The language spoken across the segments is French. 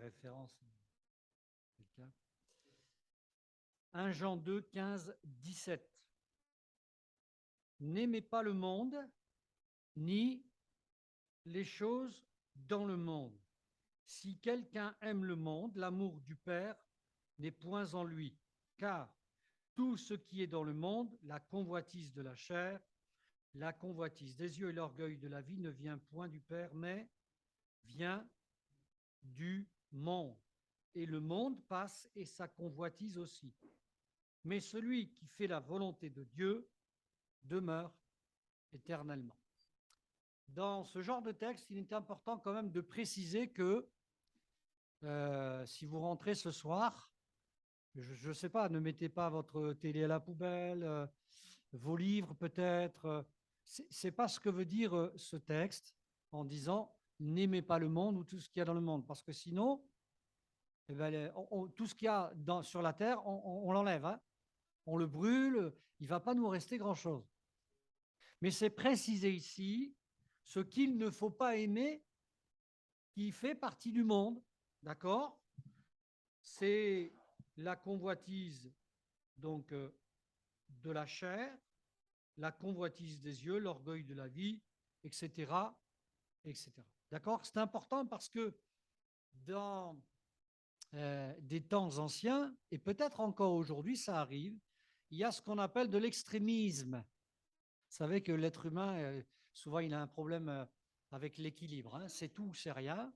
référence. 1 Jean 2, 15, 17. N'aimez pas le monde, ni les choses dans le monde. Si quelqu'un aime le monde, l'amour du Père n'est point en lui. Car tout ce qui est dans le monde, la convoitise de la chair, la convoitise des yeux et l'orgueil de la vie ne vient point du Père, mais vient du monde. Et le monde passe et sa convoitise aussi. Mais celui qui fait la volonté de Dieu demeure éternellement. Dans ce genre de texte, il est important quand même de préciser que si vous rentrez ce soir, je ne sais pas, ne mettez pas votre télé à la poubelle, vos livres peut-être. C'est pas ce que veut dire ce texte en disant n'aimez pas le monde ou tout ce qu'il y a dans le monde, parce que sinon, eh ben, tout ce qu'il y a sur la terre, on l'enlève, hein, on le brûle, il ne va pas nous rester grand-chose. Mais c'est précisé ici ce qu'il ne faut pas aimer qui fait partie du monde, d'accord? C'est la convoitise donc de la chair, la convoitise des yeux, l'orgueil de la vie, etc., etc. D'accord? C'est important parce que dans des temps anciens, et peut-être encore aujourd'hui, ça arrive, il y a ce qu'on appelle de l'extrémisme. Vous savez que l'être humain, souvent, il a un problème avec l'équilibre. Hein. C'est tout, c'est rien.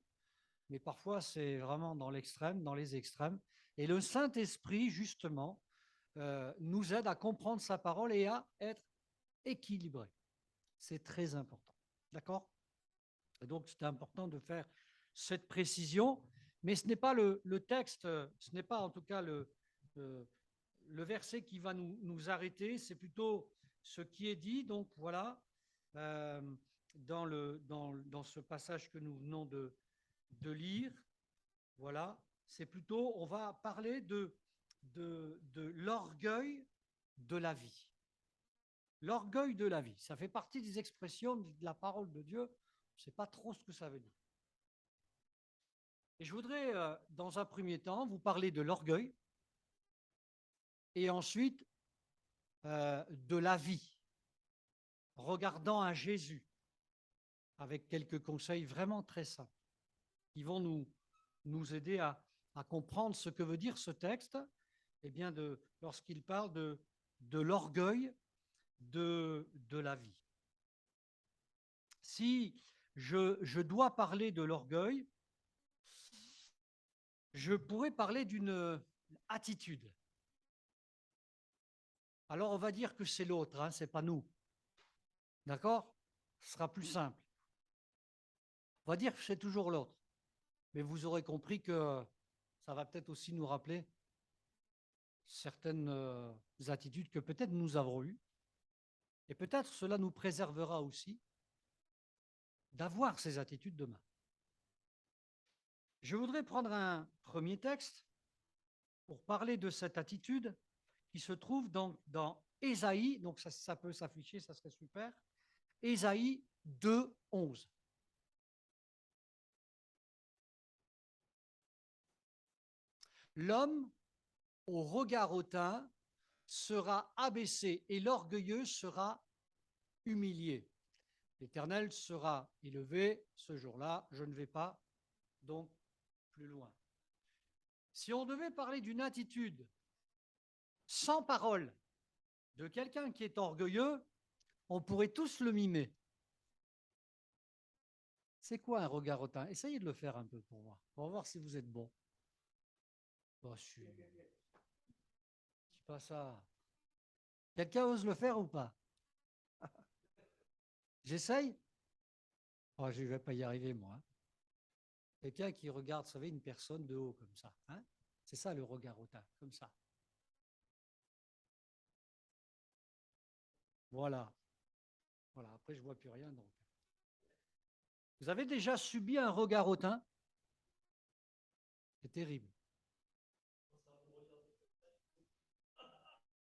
Mais parfois, c'est vraiment dans l'extrême, dans les extrêmes. Et le Saint-Esprit, justement, nous aide à comprendre sa parole et à être équilibré. C'est très important. D'accord? Et donc, c'est important de faire cette précision. Mais ce n'est pas le texte, ce n'est pas en tout cas le verset qui va nous arrêter, c'est plutôt ce qui est dit. Donc, voilà, dans ce passage que nous venons de lire, voilà, c'est plutôt, on va parler de l'orgueil de la vie. L'orgueil de la vie, ça fait partie des expressions de la parole de Dieu. Je ne sais pas trop ce que ça veut dire. Et je voudrais, dans un premier temps, vous parler de l'orgueil et ensuite de la vie, regardant à Jésus, avec quelques conseils vraiment très simples qui vont nous aider à comprendre ce que veut dire ce texte, eh bien lorsqu'il parle de l'orgueil de la vie. Si je dois parler de l'orgueil, je pourrais parler d'une attitude. Alors on va dire que c'est l'autre, hein, ce n'est pas nous. D'accord? Ce sera plus simple. On va dire que c'est toujours l'autre. Mais vous aurez compris que ça va peut-être aussi nous rappeler certaines attitudes que peut-être nous avons eues. Et peut-être cela nous préservera aussi d'avoir ces attitudes demain. Je voudrais prendre un premier texte pour parler de cette attitude qui se trouve dans Ésaïe, donc ça peut s'afficher, ça serait super, Ésaïe 2, 11. L'homme au regard hautain sera abaissé et l'orgueilleux sera humilié. L'Éternel sera élevé ce jour-là. Je ne vais pas donc plus loin. Si on devait parler d'une attitude sans parole de quelqu'un qui est orgueilleux, on pourrait tous le mimer. C'est quoi un regard hautain? Essayez de le faire un peu pour voir. On va voir si vous êtes bon. Oh, je suis pas ça. Quelqu'un ose le faire ou pas? J'essaye? Oh, je ne vais pas y arriver, moi. Quelqu'un qui regarde, vous savez, une personne de haut comme ça. Hein? C'est ça le regard hautain, comme ça. Voilà. Voilà, après, je ne vois plus rien. Donc. Vous avez déjà subi un regard hautain? C'est terrible.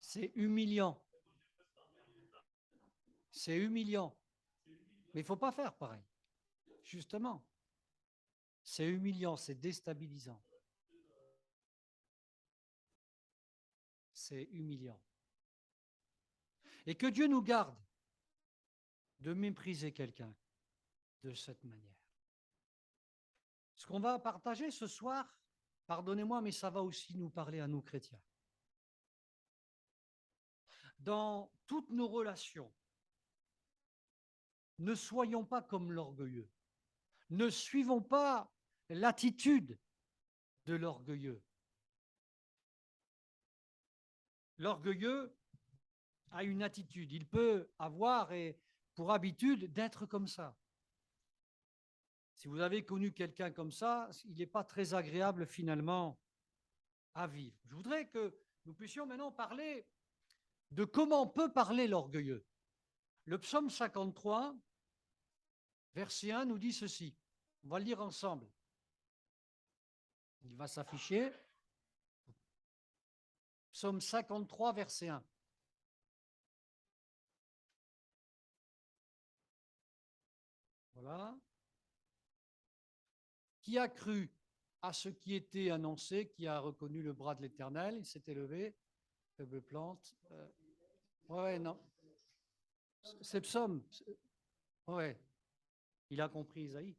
C'est humiliant. C'est humiliant. Mais il ne faut pas faire pareil. Justement. C'est humiliant, c'est déstabilisant. C'est humiliant. Et que Dieu nous garde de mépriser quelqu'un de cette manière. Ce qu'on va partager ce soir, pardonnez-moi, mais ça va aussi nous parler à nous chrétiens. Dans toutes nos relations, ne soyons pas comme l'orgueilleux. Ne suivons pas l'attitude de l'orgueilleux. L'orgueilleux a une attitude. Il peut avoir pour habitude d'être comme ça. Si vous avez connu quelqu'un comme ça, il n'est pas très agréable finalement à vivre. Je voudrais que nous puissions maintenant parler de comment peut parler l'orgueilleux. Le psaume 53, verset 1, nous dit ceci. On va le lire ensemble. Il va s'afficher. Psaume 53, verset 1. Voilà. Qui a cru à ce qui était annoncé, qui a reconnu le bras de l'Éternel, il s'est élevé, faible plante. Ouais, non. C'est psaume. Ouais. Il a compris Isaïe.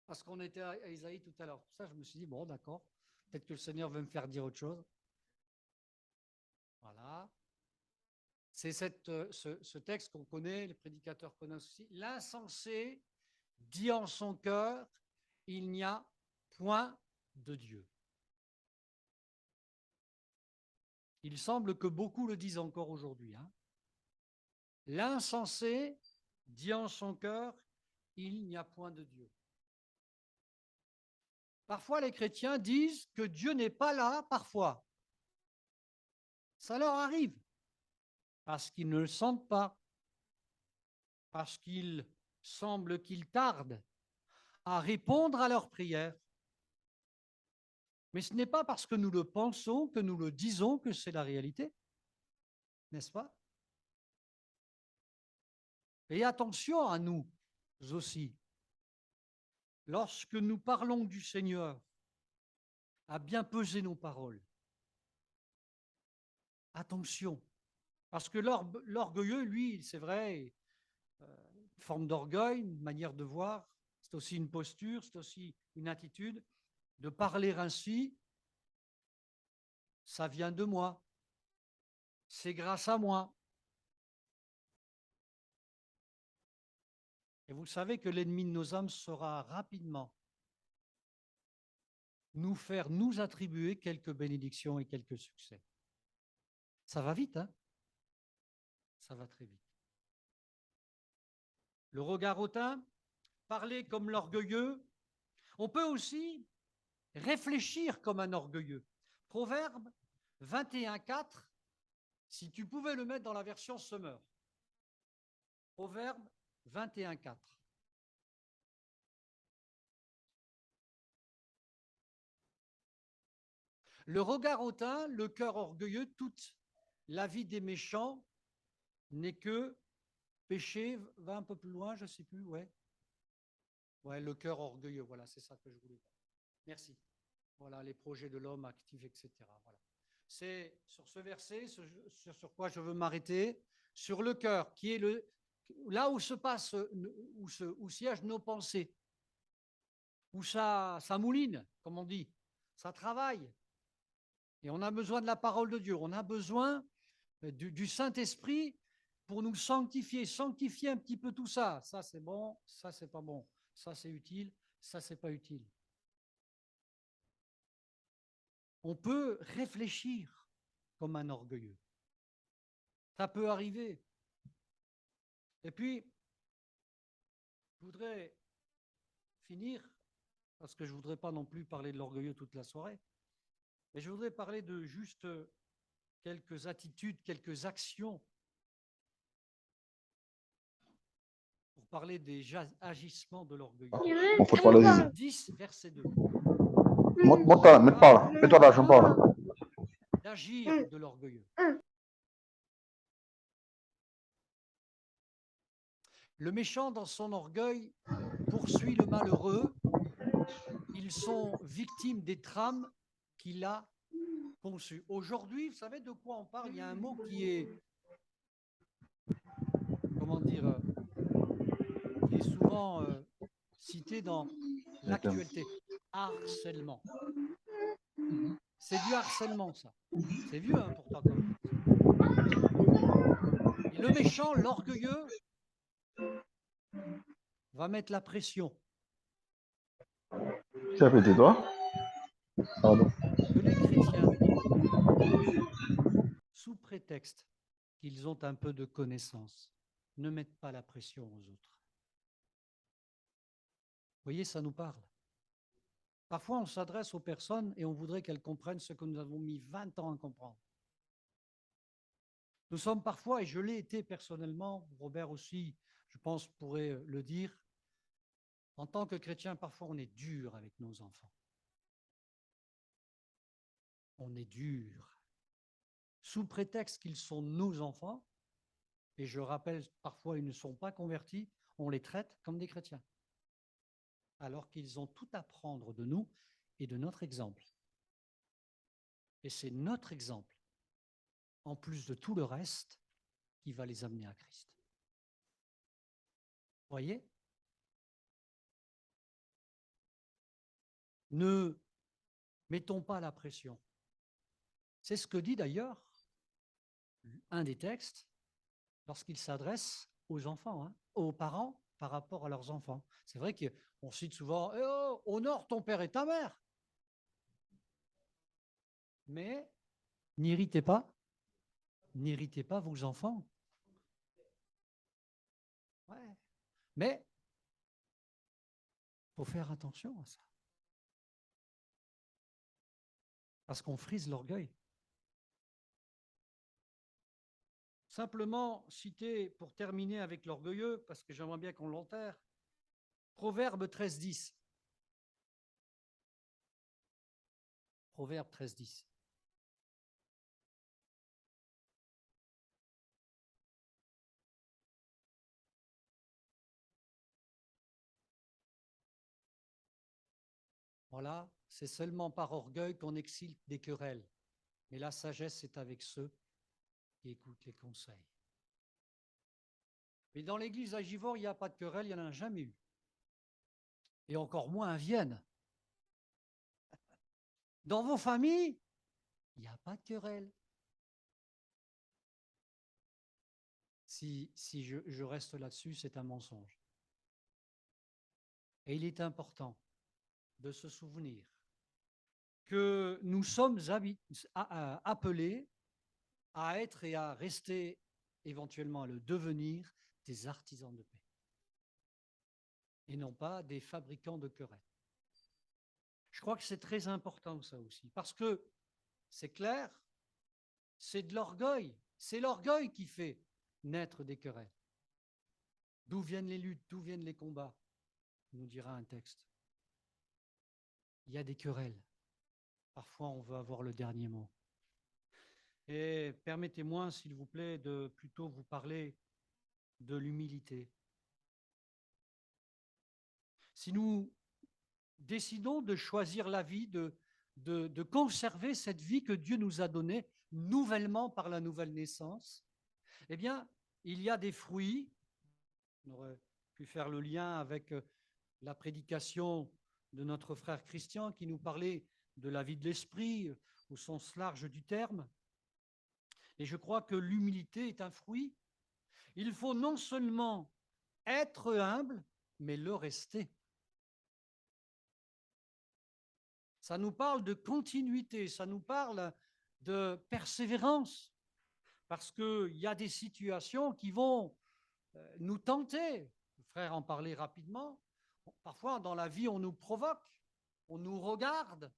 Parce qu'on était à Isaïe tout à l'heure. Pour ça, je me suis dit, bon, d'accord. Peut-être que le Seigneur veut me faire dire autre chose. Voilà. C'est ce texte qu'on connaît, les prédicateurs connaissent aussi. L'insensé dit en son cœur, il n'y a point de Dieu. Il semble que beaucoup le disent encore aujourd'hui. Hein. L'insensé dit en son cœur, il n'y a point de Dieu. Parfois, les chrétiens disent que Dieu n'est pas là, parfois. Ça leur arrive, parce qu'ils ne le sentent pas, parce qu'il semble qu'il tarde à répondre à leurs prières. Mais ce n'est pas parce que nous le pensons, que nous le disons, que c'est la réalité, n'est-ce pas? Et attention à nous aussi. Lorsque nous parlons du Seigneur, à bien peser nos paroles. Attention, parce que l'orgueilleux, lui, c'est vrai, une forme d'orgueil, une manière de voir, c'est aussi une posture, c'est aussi une attitude. De parler ainsi, ça vient de moi, c'est grâce à moi. Et vous savez que l'ennemi de nos âmes saura rapidement nous faire nous attribuer quelques bénédictions et quelques succès. Ça va vite, hein? Ça va très vite. Le regard hautain, parler comme l'orgueilleux. On peut aussi réfléchir comme un orgueilleux. Proverbe 21,4, si tu pouvais le mettre dans la version Semeur. Proverbe 21,4. Le regard hautain, le cœur orgueilleux, toute la vie des méchants n'est que péché. Va un peu plus loin, je ne sais plus, ouais. Ouais, le cœur orgueilleux, voilà, c'est ça que je voulais dire. Merci. Voilà, les projets de l'homme actif, etc. Voilà. C'est sur ce verset, sur quoi je veux m'arrêter, sur le cœur, qui est là où se passe, où siègent nos pensées, où ça mouline, comme on dit, ça travaille. Et on a besoin de la parole de Dieu, on a besoin du Saint-Esprit pour nous sanctifier un petit peu tout ça. Ça, c'est bon, ça, c'est pas bon. Ça, c'est utile, ça, c'est pas utile. On peut réfléchir comme un orgueilleux. Ça peut arriver. Et puis, je voudrais finir, parce que je ne voudrais pas non plus parler de l'orgueilleux toute la soirée, mais je voudrais parler de juste quelques attitudes, quelques actions pour parler des agissements de l'orgueilleux. Non fot pas la 10, verset 2. Mets-toi là, j'en parle. D'agir de l'orgueilleux. Le méchant, dans son orgueil, poursuit le malheureux ils sont victimes des trames qu'il a conçues. Aujourd'hui, vous savez de quoi on parle? Il y a un mot qui est, comment dire, qui est souvent cité dans l'actualité. Harcèlement. C'est du harcèlement, ça. C'est vieux, hein, pourtant, comme texte. Et le méchant, l'orgueilleux, va mettre la pression. Qui a pété toi? Pardon. Que les chrétiens, sous prétexte qu'ils ont un peu de connaissance, ne mettent pas la pression aux autres. Vous voyez, ça nous parle. Parfois, on s'adresse aux personnes et on voudrait qu'elles comprennent ce que nous avons mis 20 ans à comprendre. Nous sommes parfois, et je l'ai été personnellement, Robert aussi, je pense, pourrait le dire, en tant que chrétien, parfois on est dur avec nos enfants. On est dur. Sous prétexte qu'ils sont nos enfants, et je rappelle, parfois ils ne sont pas convertis, on les traite comme des chrétiens, alors qu'ils ont tout à prendre de nous et de notre exemple. Et c'est notre exemple, en plus de tout le reste, qui va les amener à Christ. Voyez? Ne mettons pas la pression. C'est ce que dit d'ailleurs un des textes lorsqu'il s'adresse aux enfants, hein, aux parents par rapport à leurs enfants. C'est vrai qu'on cite souvent eh oh, honore ton père et ta mère. Mais n'irritez pas vos enfants. Ouais. Mais il faut faire attention à ça. Parce qu'on frise l'orgueil. Simplement citer, pour terminer avec l'orgueilleux, parce que j'aimerais bien qu'on l'enterre, Proverbe 13.10. Proverbe 13.10. Voilà, c'est seulement par orgueil qu'on excite des querelles. Mais la sagesse est avec ceux qui écoutent les conseils. Mais dans l'église à Givors, il n'y a pas de querelle, il n'y en a jamais eu. Et encore moins à Vienne. Dans vos familles, il n'y a pas de querelle. Si je reste là-dessus, c'est un mensonge. Et il est important de se souvenir que nous sommes appelés à être et à rester, éventuellement à le devenir, des artisans de paix. Et non pas des fabricants de querelles. Je crois que c'est très important ça aussi, parce que c'est clair, c'est de l'orgueil. C'est l'orgueil qui fait naître des querelles. D'où viennent les luttes, d'où viennent les combats, nous dira un texte. Il y a des querelles. Parfois, on veut avoir le dernier mot. Et permettez-moi, s'il vous plaît, de plutôt vous parler de l'humilité. Si nous décidons de choisir la vie, de conserver cette vie que Dieu nous a donnée nouvellement par la nouvelle naissance, eh bien, il y a des fruits. On aurait pu faire le lien avec la prédication de notre frère Christian qui nous parlait de la vie de l'esprit au sens large du terme. Et je crois que l'humilité est un fruit. Il faut non seulement être humble, mais le rester. Ça nous parle de continuité, ça nous parle de persévérance, parce qu'il y a des situations qui vont nous tenter. Le frère en parlait rapidement. Parfois, dans la vie, on nous provoque, on nous regarde,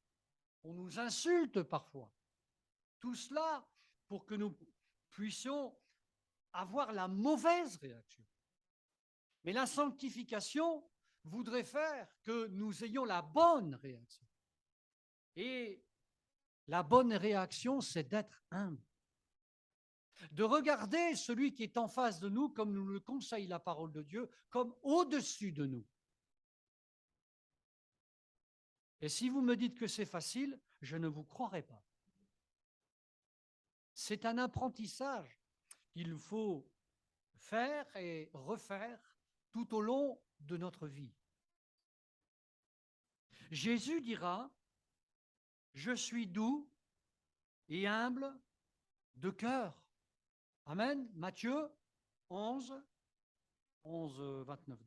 on nous insulte parfois. Tout cela pour que nous puissions avoir la mauvaise réaction. Mais la sanctification voudrait faire que nous ayons la bonne réaction. Et la bonne réaction, c'est d'être humble. De regarder celui qui est en face de nous, comme nous le conseille la parole de Dieu, comme au-dessus de nous. Et si vous me dites que c'est facile, je ne vous croirai pas. C'est un apprentissage qu'il faut faire et refaire tout au long de notre vie. Jésus dira, je suis doux et humble de cœur. Amen. Matthieu 11, 29.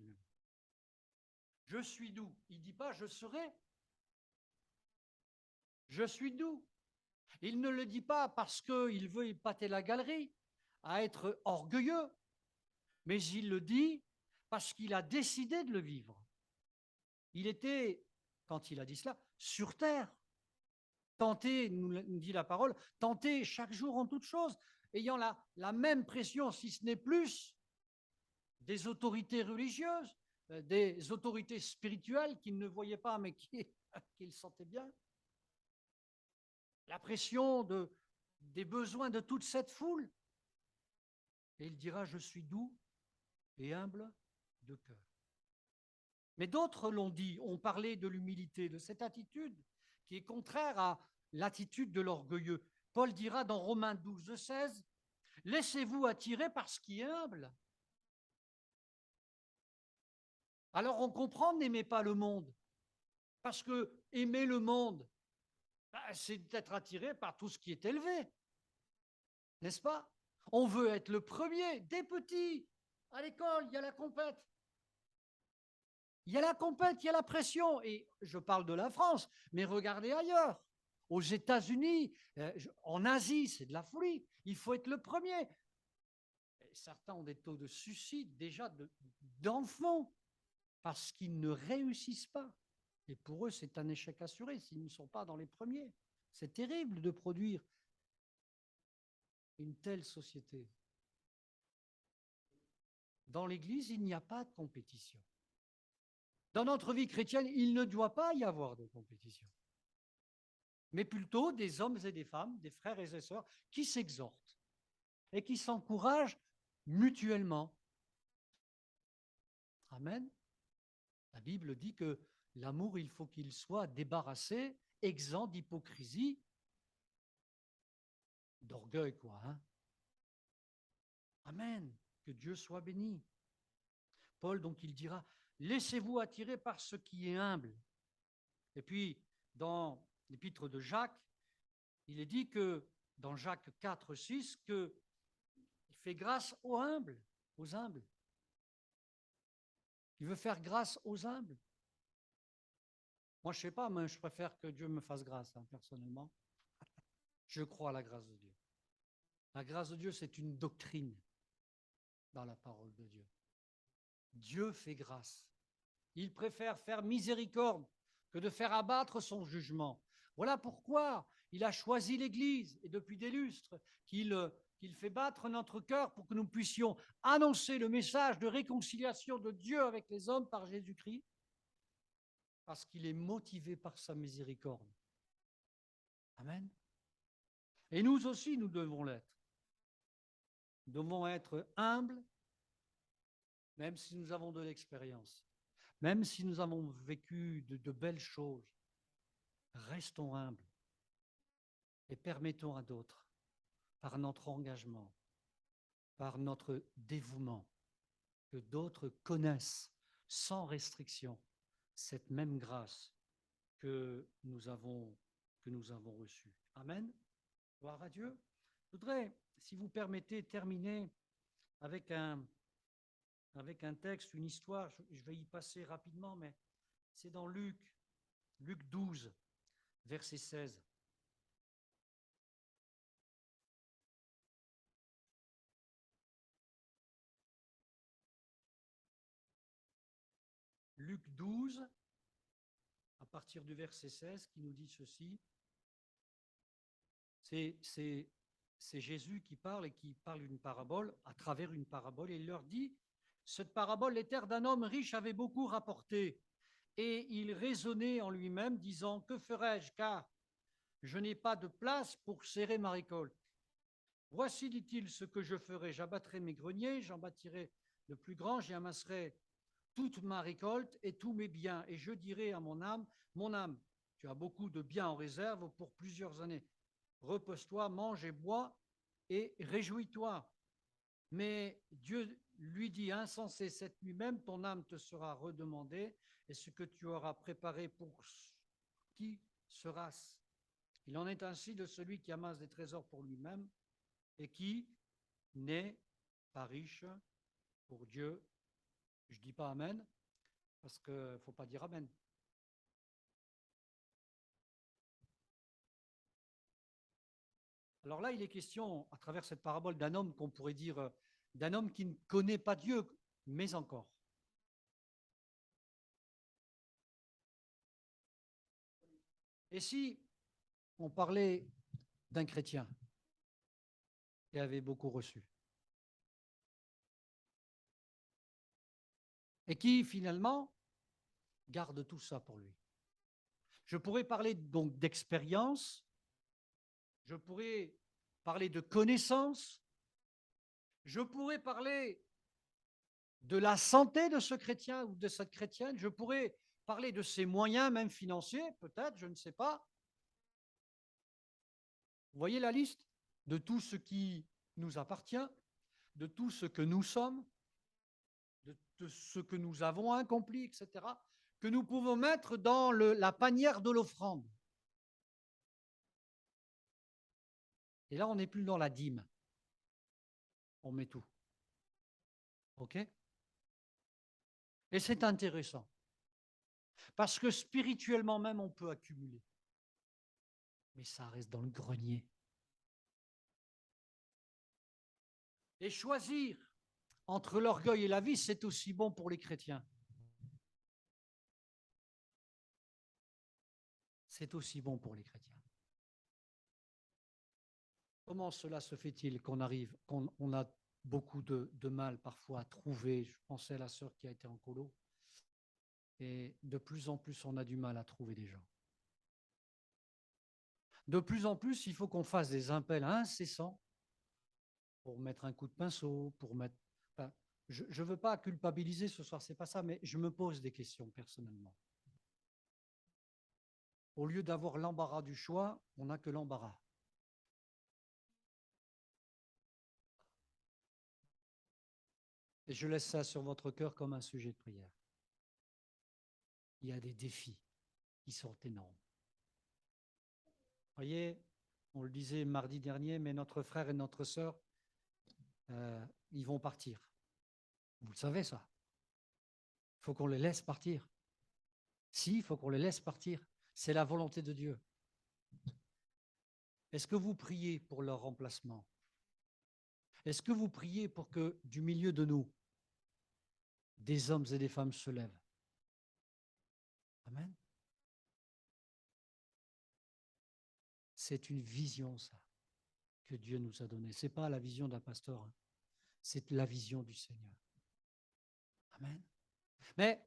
Je suis doux. Il ne dit pas je serai. Je suis doux. Il ne le dit pas parce qu'il veut épater la galerie, à être orgueilleux, mais il le dit parce qu'il a décidé de le vivre. Il était, quand il a dit cela, sur terre. Tenté, nous dit la parole, tenté chaque jour en toute chose, ayant la même pression, si ce n'est plus, des autorités religieuses, des autorités spirituelles qu'il ne voyait pas, mais qu'il sentait bien. La pression des besoins de toute cette foule. Et il dira, je suis doux et humble de cœur. Mais d'autres l'ont dit, ont parlé de l'humilité, de cette attitude qui est contraire à l'attitude de l'orgueilleux. Paul dira dans Romains 12, 16, « Laissez-vous attirer par ce qui est humble. » Alors on comprend, n'aimez pas le monde, parce que aimer le monde, c'est d'être attiré par tout ce qui est élevé, n'est-ce pas? On veut être le premier, dès petit, à l'école, il y a la compète. Il y a la compète, il y a la pression. Et je parle de la France, mais regardez ailleurs. Aux États-Unis, en Asie, c'est de la folie. Il faut être le premier. Et certains ont des taux de suicide déjà d'enfants parce qu'ils ne réussissent pas. Et pour eux, c'est un échec assuré s'ils ne sont pas dans les premiers. C'est terrible de produire une telle société. Dans l'Église, il n'y a pas de compétition. Dans notre vie chrétienne, il ne doit pas y avoir de compétition, mais plutôt des hommes et des femmes, des frères et des sœurs, qui s'exhortent et qui s'encouragent mutuellement. Amen. La Bible dit que l'amour, il faut qu'il soit débarrassé, exempt d'hypocrisie, d'orgueil, quoi. Hein. Amen. Que Dieu soit béni. Paul, donc, il dira, laissez-vous attirer par ce qui est humble. Et puis, dans l'épître de Jacques, il est dit que, dans Jacques 4, 6, qu'il fait grâce aux humbles, aux humbles. Il veut faire grâce aux humbles. Moi, je ne sais pas, mais je préfère que Dieu me fasse grâce, hein, personnellement. Je crois à la grâce de Dieu. La grâce de Dieu, c'est une doctrine dans la parole de Dieu. Dieu fait grâce. Il préfère faire miséricorde que de faire abattre son jugement. Voilà pourquoi il a choisi l'Église, et depuis des lustres, qu'il fait battre notre cœur pour que nous puissions annoncer le message de réconciliation de Dieu avec les hommes par Jésus-Christ, parce qu'il est motivé par sa miséricorde. Amen. Et nous aussi, nous devons l'être. Nous devons être humbles, même si nous avons de l'expérience, même si nous avons vécu de belles choses. Restons humbles et permettons à d'autres, par notre engagement, par notre dévouement, que d'autres connaissent sans restriction cette même grâce que nous avons reçue. Amen. Gloire à Dieu. Je voudrais, si vous permettez, terminer avec un texte, une histoire. Je vais y passer rapidement, mais c'est dans Luc 12, verset 16. Luc 12, à partir du verset 16, qui nous dit ceci. C'est Jésus qui parle et qui parle une parabole, à travers une parabole, et il leur dit, cette parabole, les terres d'un homme riche avait beaucoup rapporté, et il raisonnait en lui-même, disant, que ferai-je, car je n'ai pas de place pour serrer ma récolte. Voici, dit-il, ce que je ferai, j'abattrai mes greniers, j'en bâtirai de plus grands, j'y amasserai toute ma récolte et tous mes biens, et je dirai à mon âme, tu as beaucoup de biens en réserve pour plusieurs années. Repose-toi, mange et bois et réjouis-toi. Mais Dieu lui dit, insensé, cette nuit même, ton âme te sera redemandée, et ce que tu auras préparé pour qui sera-ce? Il en est ainsi de celui qui amasse des trésors pour lui-même et qui n'est pas riche pour Dieu. Je ne dis pas Amen, parce qu'il ne faut pas dire Amen. Alors là, il est question, à travers cette parabole, d'un homme qu'on pourrait dire, d'un homme qui ne connaît pas Dieu, mais encore. Et si on parlait d'un chrétien qui avait beaucoup reçu et qui, finalement, garde tout ça pour lui. Je pourrais parler donc d'expérience, je pourrais parler de connaissance, je pourrais parler de la santé de ce chrétien ou de cette chrétienne, je pourrais parler de ses moyens, même financiers, peut-être, je ne sais pas. Vous voyez la liste de tout ce qui nous appartient, de tout ce que nous sommes, de ce que nous avons accompli, etc., que nous pouvons mettre dans la panière de l'offrande. Et là, on n'est plus dans la dîme. On met tout. OK? Et c'est intéressant. Parce que spirituellement même, on peut accumuler. Mais ça reste dans le grenier. Et choisir entre l'orgueil et la vie, c'est aussi bon pour les chrétiens. C'est aussi bon pour les chrétiens. Comment cela se fait-il qu'on a beaucoup de mal parfois à trouver? Je pensais à la sœur qui a été en colo. Et de plus en plus, on a du mal à trouver des gens. De plus en plus, il faut qu'on fasse des appels incessants pour mettre un coup de pinceau, pour mettre... Enfin, je ne veux pas culpabiliser ce soir, c'est pas ça, mais je me pose des questions personnellement. Au lieu d'avoir l'embarras du choix, on n'a que l'embarras. Et je laisse ça sur votre cœur comme un sujet de prière. Il y a des défis qui sont énormes. Vous voyez, on le disait mardi dernier, mais notre frère et notre sœur, ils vont partir. Vous le savez, ça. Il faut qu'on les laisse partir. Si, il faut qu'on les laisse partir. C'est la volonté de Dieu. Est-ce que vous priez pour leur remplacement? Est-ce que vous priez pour que, du milieu de nous, des hommes et des femmes se lèvent? Amen. C'est une vision, ça, que Dieu nous a donnée. Ce n'est pas la vision d'un pasteur, hein. C'est la vision du Seigneur. Amen. Mais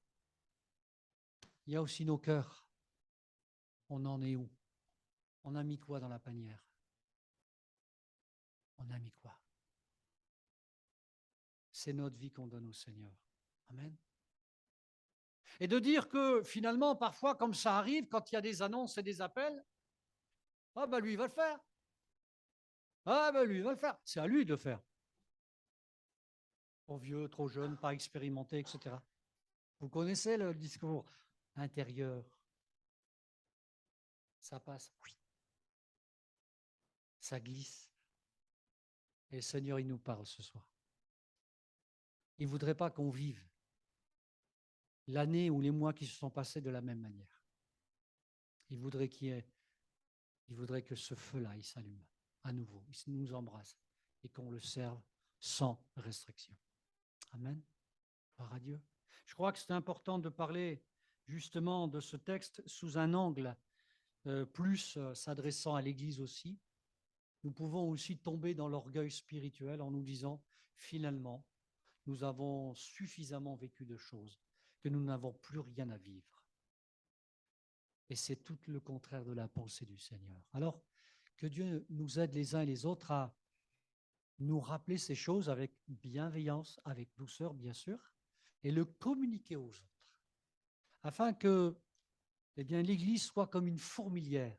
il y a aussi nos cœurs. On en est où? On a mis quoi dans la panière? On a mis quoi? C'est notre vie qu'on donne au Seigneur. Amen. Et de dire que finalement, parfois, comme ça arrive, quand il y a des annonces et des appels, ah ben lui, il va le faire. Ah ben lui, il va le faire. C'est à lui de le faire. Trop vieux, trop jeune, pas expérimenté, etc. Vous connaissez le discours intérieur. Ça passe, oui. Ça glisse. Et le Seigneur, il nous parle ce soir. Il ne voudrait pas qu'on vive l'année ou les mois qui se sont passés de la même manière. Il voudrait que ce feu-là, il s'allume à nouveau, il nous embrasse et qu'on le serve sans restriction. Amen. Gloire à Dieu. Je crois que c'est important de parler justement de ce texte sous un angle plus s'adressant à l'Église aussi. Nous pouvons aussi tomber dans l'orgueil spirituel en nous disant, finalement, nous avons suffisamment vécu de choses que nous n'avons plus rien à vivre. Et c'est tout le contraire de la pensée du Seigneur. Alors, que Dieu nous aide les uns et les autres à nous rappeler ces choses avec bienveillance, avec douceur, bien sûr, et le communiquer aux autres, afin que eh bien, l'Église soit comme une fourmilière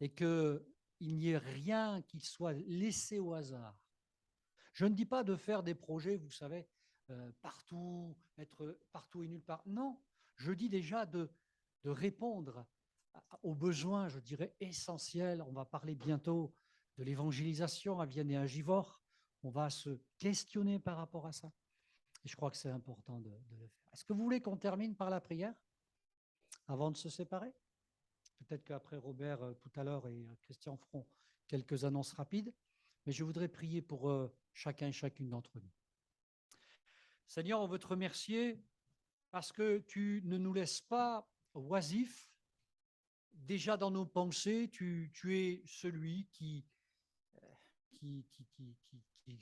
et qu'il n'y ait rien qui soit laissé au hasard. Je ne dis pas de faire des projets, vous savez, partout, être partout et nulle part. Non, je dis déjà de répondre aux besoins, je dirais, essentiels. On va parler bientôt de l'évangélisation à Vienne et à Givors. On va se questionner par rapport à ça. Et je crois que c'est important de le faire. Est-ce que vous voulez qu'on termine par la prière avant de se séparer? Peut-être qu'après Robert, tout à l'heure, et Christian feront quelques annonces rapides. Mais je voudrais prier pour chacun et chacune d'entre nous. Seigneur, on veut te remercier parce que tu ne nous laisses pas oisifs. Déjà dans nos pensées, tu es celui qui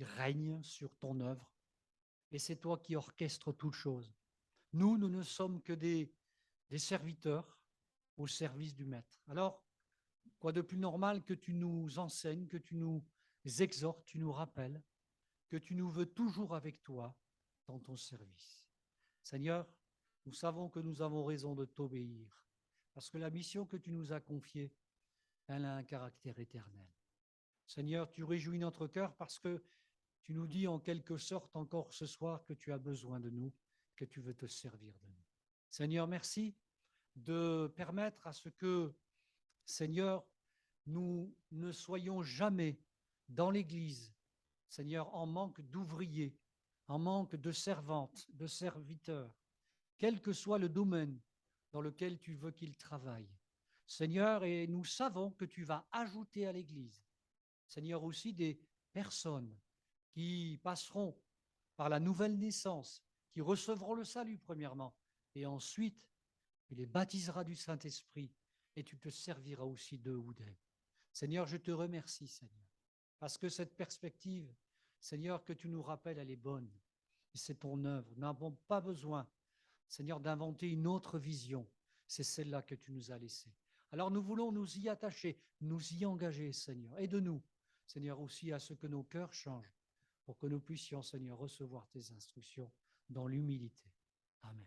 règne sur ton œuvre. Et c'est toi qui orchestres toutes choses. Nous ne sommes que des serviteurs au service du Maître. Alors, quoi de plus normal que tu nous enseignes, que tu nous exhortes, tu nous rappelles, que tu nous veux toujours avec toi dans ton service. Seigneur, nous savons que nous avons raison de t'obéir, parce que la mission que tu nous as confiée, elle a un caractère éternel. Seigneur, tu réjouis notre cœur parce que tu nous dis en quelque sorte encore ce soir que tu as besoin de nous, que tu veux te servir de nous. Seigneur, merci de permettre à ce que, Seigneur, nous ne soyons jamais dans l'Église, Seigneur, en manque d'ouvriers, en manque de servantes, de serviteurs, quel que soit le domaine dans lequel tu veux qu'ils travaillent. Seigneur, et nous savons que tu vas ajouter à l'Église, Seigneur, aussi des personnes qui passeront par la nouvelle naissance, qui recevront le salut premièrement, et ensuite tu les baptiseras du Saint-Esprit et tu te serviras aussi d'eux ou d'elles. Seigneur, je te remercie, Seigneur, parce que cette perspective, Seigneur, que tu nous rappelles, elle est bonne. Et c'est ton œuvre. Nous n'avons pas besoin, Seigneur, d'inventer une autre vision. C'est celle-là que tu nous as laissée. Alors nous voulons nous y attacher, nous y engager, Seigneur. Aide-nous, Seigneur, aussi à ce que nos cœurs changent pour que nous puissions, Seigneur, recevoir tes instructions dans l'humilité. Amen.